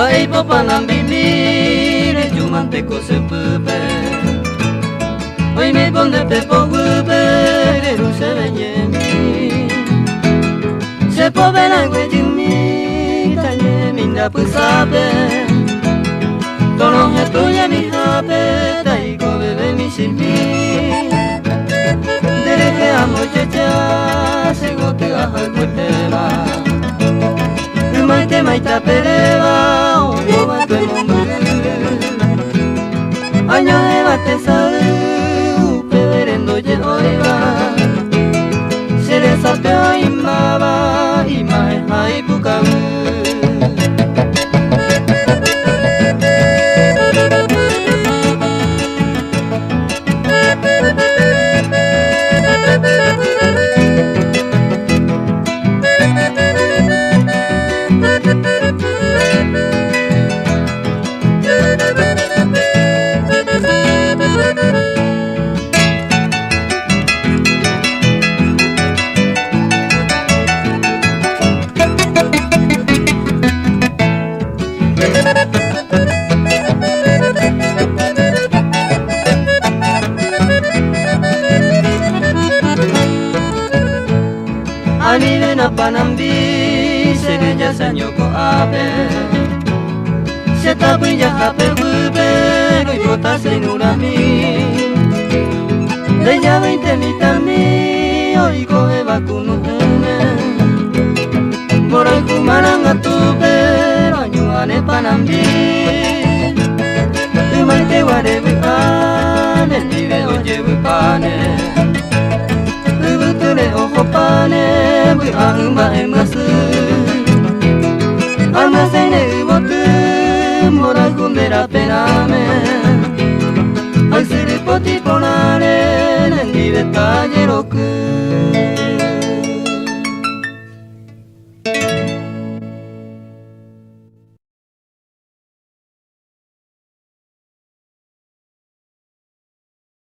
Bai popanan bibire jumante ko sepupe Oi me bonde te pogupe Geru se benyemi Se povena gwe jumi Tanye minda pusape Tono hetuye mi hape Tai ko bebe mi shimi Dere ke amo checha Se go te ga halputema Maite maita pereba Ogo batu emomure Año de bate salu Peberendo ye oiba Sere sapeo imaba Imae hai bukamu Anile na panambi Sereja sanyoko ape Seta brilla hape gube Roi bota senurami Deja 20 mitami Oiko eba kunu hene Borai kumaranga tupe Ranyuane panambi Umaite ware bukane Nive oje bukane Ubutune ojo pane Bui ahumba emasu Almacene